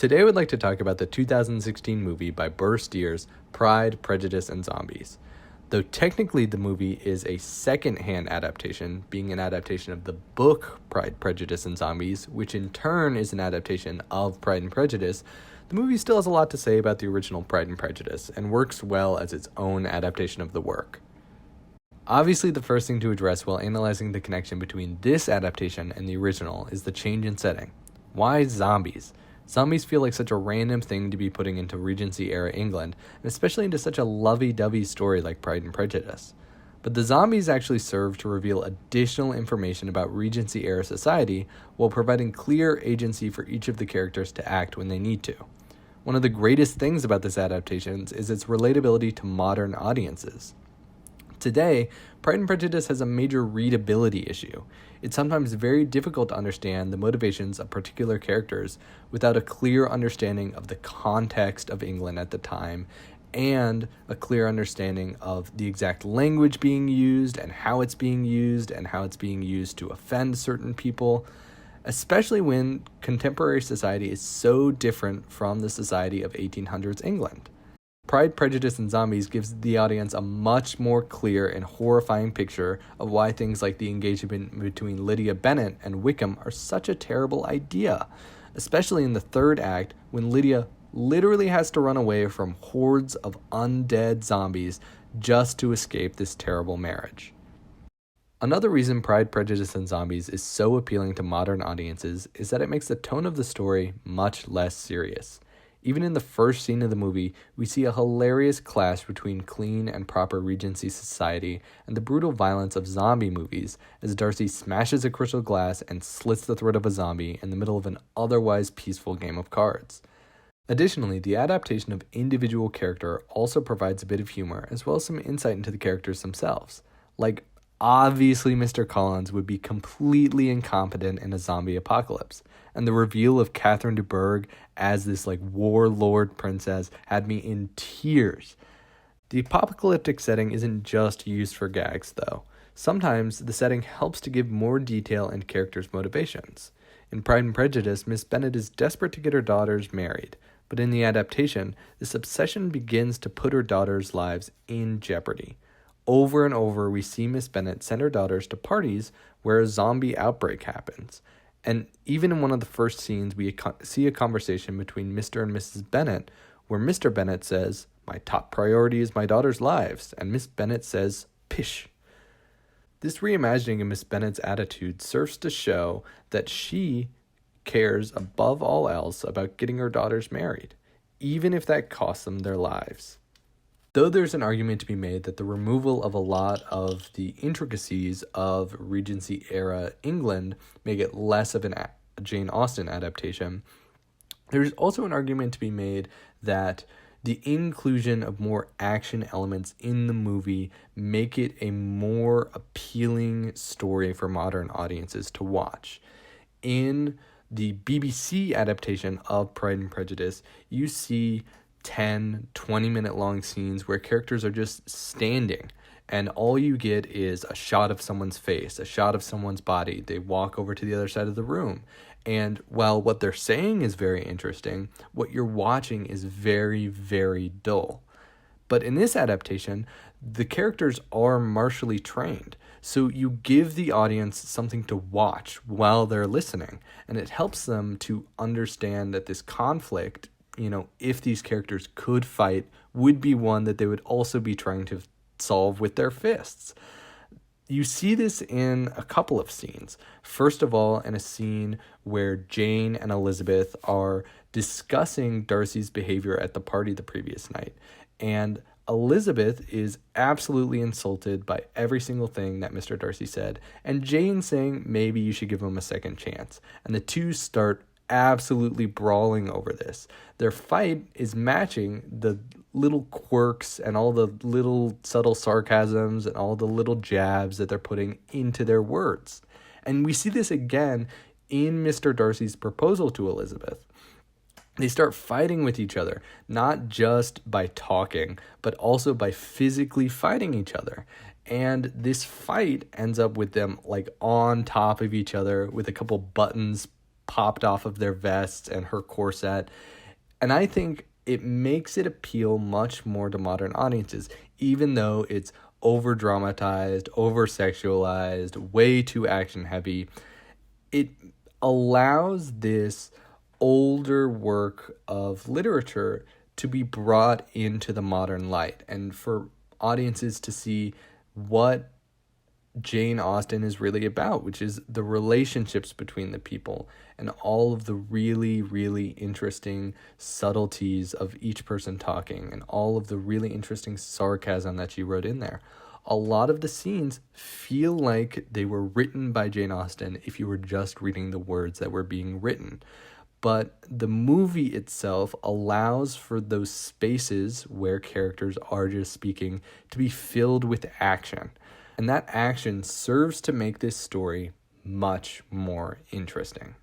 Today I would like to talk about the 2016 movie by Burr Steers, Pride, Prejudice, and Zombies. Though technically the movie is a second-hand adaptation, being an adaptation of the book Pride, Prejudice, and Zombies, which in turn is an adaptation of Pride and Prejudice, the movie still has a lot to say about the original Pride and Prejudice, and works well as its own adaptation of the work. Obviously, the first thing to address while analyzing the connection between this adaptation and the original is the change in setting. Why zombies? Zombies feel like such a random thing to be putting into Regency-era England, and especially into such a lovey-dovey story like Pride and Prejudice. But the zombies actually serve to reveal additional information about Regency-era society while providing clear agency for each of the characters to act when they need to. One of the greatest things about this adaptation is its relatability to modern audiences. Today, Pride and Prejudice has a major readability issue. It's sometimes very difficult to understand the motivations of particular characters without a clear understanding of the context of England at the time and a clear understanding of the exact language being used and how it's being used to offend certain people, especially when contemporary society is so different from the society of 1800s England. Pride, Prejudice, and Zombies gives the audience a much more clear and horrifying picture of why things like the engagement between Lydia Bennet and Wickham are such a terrible idea, especially in the third act when Lydia literally has to run away from hordes of undead zombies just to escape this terrible marriage. Another reason Pride, Prejudice, and Zombies is so appealing to modern audiences is that it makes the tone of the story much less serious. Even in the first scene of the movie, we see a hilarious clash between clean and proper Regency society and the brutal violence of zombie movies as Darcy smashes a crystal glass and slits the throat of a zombie in the middle of an otherwise peaceful game of cards. Additionally, the adaptation of individual character also provides a bit of humor as well as some insight into the characters themselves. Like, obviously Mr. Collins would be completely incompetent in a zombie apocalypse, and the reveal of Catherine de Bourgh as this warlord princess had me in tears. The apocalyptic setting isn't just used for gags, though. Sometimes the setting helps to give more detail into characters' motivations. In Pride and Prejudice, Miss Bennet is desperate to get her daughters married, but in the adaptation, this obsession begins to put her daughters' lives in jeopardy. Over and over, we see Miss Bennet send her daughters to parties where a zombie outbreak happens. And even in one of the first scenes, we see a conversation between Mr. and Mrs. Bennet, where Mr. Bennet says, "My top priority is my daughters' lives," and Miss Bennet says, "Pish." This reimagining of Miss Bennet's attitude serves to show that she cares above all else about getting her daughters married, even if that costs them their lives. Though there's an argument to be made that the removal of a lot of the intricacies of Regency-era England make it less of a Jane Austen adaptation, there's also an argument to be made that the inclusion of more action elements in the movie make it a more appealing story for modern audiences to watch. In the BBC adaptation of Pride and Prejudice, you see 10, 20-minute long scenes where characters are just standing and all you get is a shot of someone's face, a shot of someone's body. They walk over to the other side of the room. And while what they're saying is very interesting, what you're watching is very, very dull. But in this adaptation, the characters are martially trained. So you give the audience something to watch while they're listening. And it helps them to understand that this conflict, if these characters could fight, would be one that they would also be trying to solve with their fists. You see this in a couple of scenes. First of all, in a scene where Jane and Elizabeth are discussing Darcy's behavior at the party the previous night. And Elizabeth is absolutely insulted by every single thing that Mr. Darcy said. And Jane saying maybe you should give him a second chance. And the two start absolutely brawling over this. Their fight is matching the little quirks and all the little subtle sarcasms and all the little jabs that they're putting into their words. And we see this again in Mr. Darcy's proposal to Elizabeth. They start fighting with each other, not just by talking, but also by physically fighting each other. And this fight ends up with them on top of each other with a couple buttons popped off of their vests and her corset. And I think it makes it appeal much more to modern audiences, even though it's over dramatized, over sexualized, way too action heavy. It allows this older work of literature to be brought into the modern light and for audiences to see what Jane Austen is really about, which is the relationships between the people and all of the really, really interesting subtleties of each person talking and all of the really interesting sarcasm that she wrote in there. A lot of the scenes feel like they were written by Jane Austen if you were just reading the words that were being written. But the movie itself allows for those spaces where characters are just speaking to be filled with action. And that action serves to make this story much more interesting.